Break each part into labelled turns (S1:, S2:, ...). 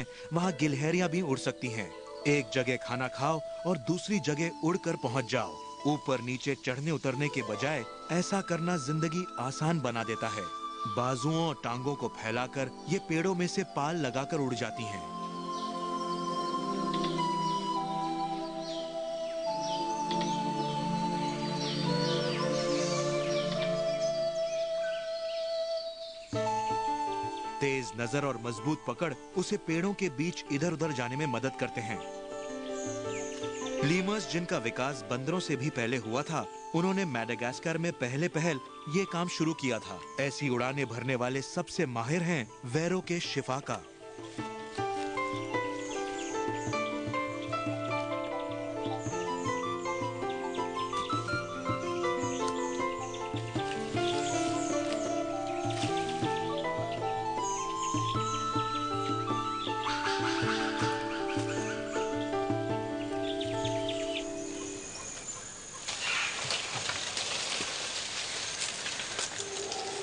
S1: हैं, वहाँ गिलहरियां भी उड़ सकती हैं। एक जगह खाना खाओ और दूसरी जगह उड़कर पहुँच जाओ। ऊपर नीचे चढ़ने उतरने के बजाय ऐसा करना जिंदगी आसान बना देता है। बाजुओं और टांगों को फैलाकर ये पेड़ों में से पाल लगाकर उड़ जाती हैं। तेज नजर और मजबूत पकड़ उसे पेड़ों के बीच इधर उधर जाने में मदद करते हैं। लीमर्स, जिनका विकास बंदरों से भी पहले हुआ था, उन्होंने मैडागास्कर में पहले पहल ये काम शुरू किया था। ऐसी उड़ानें भरने वाले सबसे माहिर हैं वेरो के शिफाका।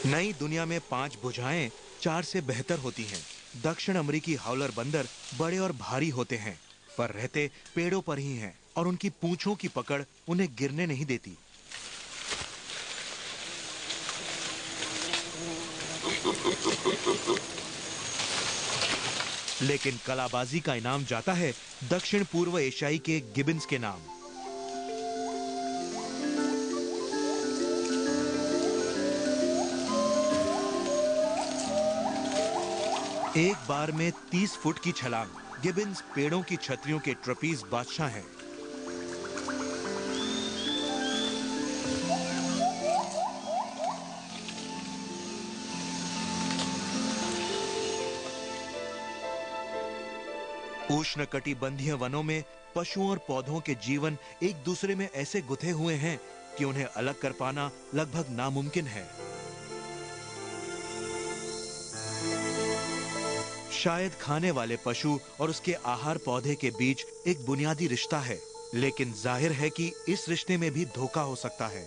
S1: नई दुनिया में 5 भुजाएं 4 से बेहतर होती हैं। दक्षिण अमेरिकी हाउलर बंदर बड़े और भारी होते हैं, पर रहते पेड़ों पर ही हैं और उनकी पूंछों की पकड़ उन्हें गिरने नहीं देती। लेकिन कलाबाजी का इनाम जाता है दक्षिण पूर्व एशियाई के गिबन्स के नाम। एक बार में 30 फुट की छलांग। गिबन्स पेड़ों की छतरियों के ट्रपीज बादशाह हैं। उष्णकटिबंधीय वनों में पशुओं और पौधों के जीवन एक दूसरे में ऐसे गुथे हुए हैं कि उन्हें अलग कर पाना लगभग नामुमकिन है। शायद खाने वाले पशु और उसके आहार पौधे के बीच एक बुनियादी रिश्ता है, लेकिन जाहिर है कि इस रिश्ते में भी धोखा हो सकता है।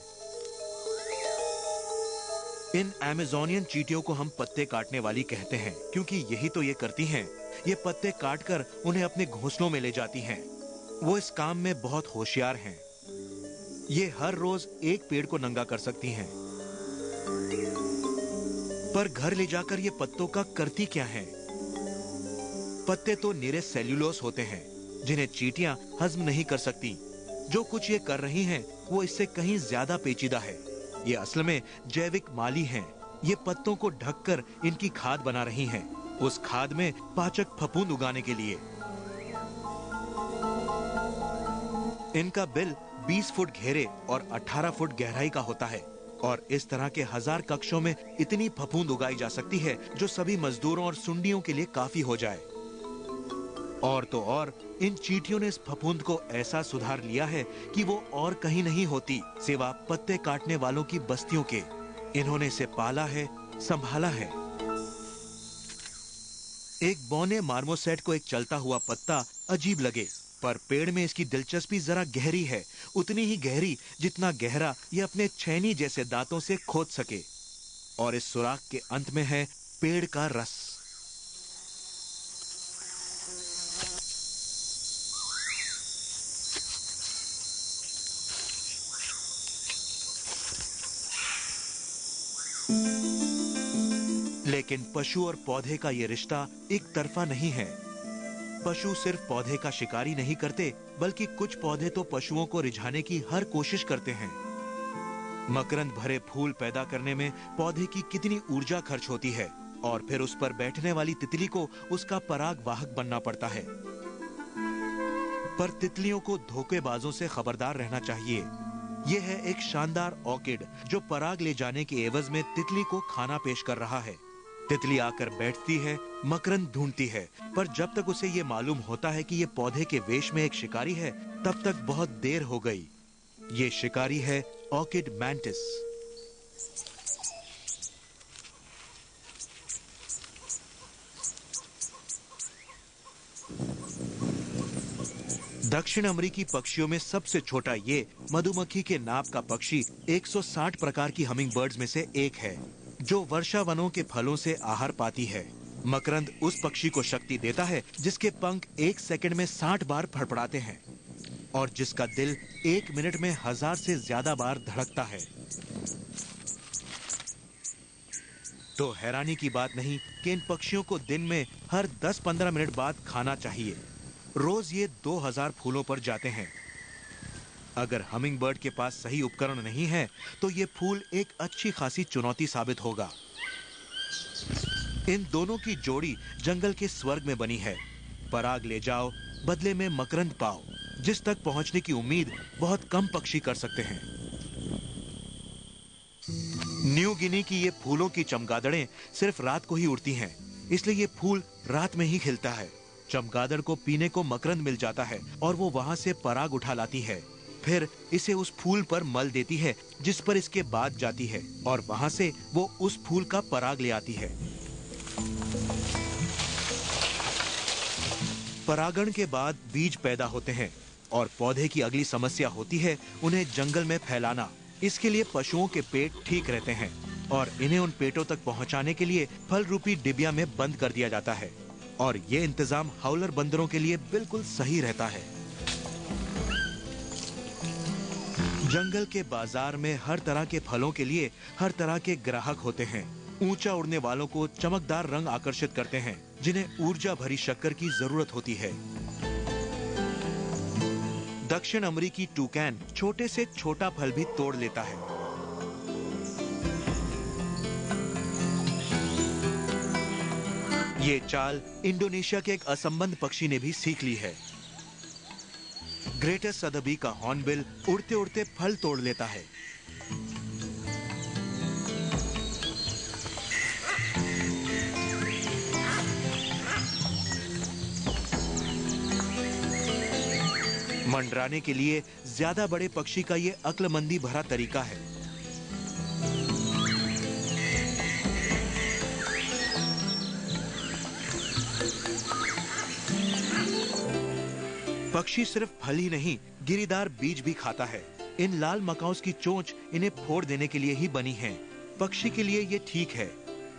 S1: इन अमेज़ोनियन चींटियों को हम पत्ते काटने वाली कहते हैं, क्योंकि यही तो ये करती हैं। ये पत्ते काटकर उन्हें अपने घोंसलों में ले जाती हैं। वो इस काम में बहुत होशियार हैं। ये हर रोज एक पेड़ को नंगा कर सकती हैं। पर घर ले जाकर ये पत्तों का करती क्या है? पत्ते तो निरे सेल्यूलोस होते हैं, जिन्हें चींटियां हजम नहीं कर सकती। जो कुछ ये कर रही हैं, वो इससे कहीं ज्यादा पेचीदा है। ये असल में जैविक माली हैं। ये पत्तों को ढककर इनकी खाद बना रही हैं, उस खाद में पाचक फफूंद उगाने के लिए। इनका बिल 20 फुट घेरे और 18 फुट गहराई का होता है, और इस तरह के 1000 कक्षों में इतनी फफूंद उगाई जा सकती है जो सभी मजदूरों और सुंडियों के लिए काफी हो जाए। और तो और इन चींटियों ने इस फफूंद को ऐसा सुधार लिया है कि वो और कहीं नहीं होती सिवा पत्ते काटने वालों की बस्तियों के। इन्होंने इसे पाला है, संभाला है। एक बौने मार्मोसेट को एक चलता हुआ पत्ता अजीब लगे, पर पेड़ में इसकी दिलचस्पी जरा गहरी है, उतनी ही गहरी जितना गहरा ये अपने छेनी जैसे दांतों से खोद सके। और इस सुराख के अंत में है पेड़ का रस। लेकिन पशु और पौधे का ये रिश्ता एक तरफा नहीं है। पशु सिर्फ पौधे का शिकारी नहीं करते, बल्कि कुछ पौधे तो पशुओं को रिझाने की हर कोशिश करते हैं। मकरंद भरे फूल पैदा करने में पौधे की कितनी ऊर्जा खर्च होती है, और फिर उस पर बैठने वाली तितली को उसका पराग वाहक बनना पड़ता है। पर तितलियों को धोखेबाजों से खबरदार रहना चाहिए। यह है एक शानदार ऑर्किड जो पराग ले जाने के एवज में तितली को खाना पेश कर रहा है। तितली आकर बैठती है, मकरंद ढूंढती है, पर जब तक उसे ये मालूम होता है कि ये पौधे के वेश में एक शिकारी है, तब तक बहुत देर हो गई। ये शिकारी है ऑर्किड मैंटिस। दक्षिण अमेरिकी पक्षियों में सबसे छोटा ये मधुमक्खी के नाप का पक्षी 160 प्रकार की हमिंग बर्ड्स में से एक है, जो वर्षा वनों के फलों से आहार पाती है। मकरंद उस पक्षी को शक्ति देता है जिसके पंख 1 सेकंड में 60 बार फड़फड़ाते हैं और जिसका दिल 1 मिनट में 1000 से ज्यादा बार धड़कता है। तो हैरानी की बात नहीं कि इन पक्षियों को दिन में हर 10-15 मिनट बाद खाना चाहिए। रोज ये 2000 फूलों पर जाते हैं। अगर हमिंग बर्ड के पास सही उपकरण नहीं है तो ये फूल एक अच्छी खासी चुनौती साबित होगा। इन दोनों की जोड़ी जंगल के स्वर्ग में बनी है। पराग ले जाओ, बदले में मकरंद पाओ, जिस तक पहुंचने की उम्मीद बहुत कम पक्षी कर सकते हैं। न्यू गिनी की ये फूलों की चमगादड़ें सिर्फ रात को ही उड़ती हैं, इसलिए ये फूल रात में ही खिलता है। चमगादड़ को पीने को मकरंद मिल जाता है और वो वहां से पराग उठा लाती है, फिर इसे उस फूल पर मल देती है जिस पर इसके बाद जाती है और वहां से वो उस फूल का पराग ले आती है। परागण के बाद बीज पैदा होते हैं और पौधे की अगली समस्या होती है उन्हें जंगल में फैलाना। इसके लिए पशुओं के पेट ठीक रहते हैं और इन्हें उन पेटों तक पहुंचाने के लिए फल रूपी डिबिया में बंद कर दिया जाता है और ये इंतजाम हाउलर बंदरों के लिए बिल्कुल सही रहता है। जंगल के बाजार में हर तरह के फलों के लिए हर तरह के ग्राहक होते हैं। ऊंचा उड़ने वालों को चमकदार रंग आकर्षित करते हैं जिन्हें ऊर्जा भरी शक्कर की जरूरत होती है। दक्षिण अमेरिकी टूकैन छोटे से छोटा फल भी तोड़ लेता है। ये चाल इंडोनेशिया के एक असंबद्ध पक्षी ने भी सीख ली है। ग्रेटर सदबी का हॉर्नबिल उड़ते उड़ते फल तोड़ लेता है। मंडराने के लिए ज्यादा बड़े पक्षी का ये अक्लमंदी भरा तरीका है। पक्षी सिर्फ फल ही नहीं, गिरीदार बीज भी खाता है। इन लाल मकाउस की चोंच इन्हें फोड़ देने के लिए ही बनी है। पक्षी के लिए ये ठीक है,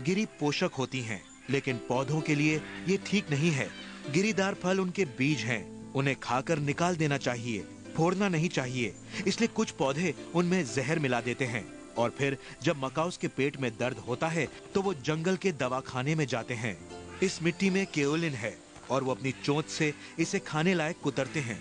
S1: गिरी पोषक होती हैं, लेकिन पौधों के लिए ये ठीक नहीं है। गिरीदार फल उनके बीज हैं, उन्हें खाकर निकाल देना चाहिए, फोड़ना नहीं चाहिए। इसलिए कुछ पौधे उनमें जहर मिला देते हैं और फिर जब मकाउस के पेट में दर्द होता है तो वो जंगल के दवाखाने में जाते हैं। इस मिट्टी में केओलिन है और वो अपनी चोंच से इसे खाने लायक कुतरते हैं।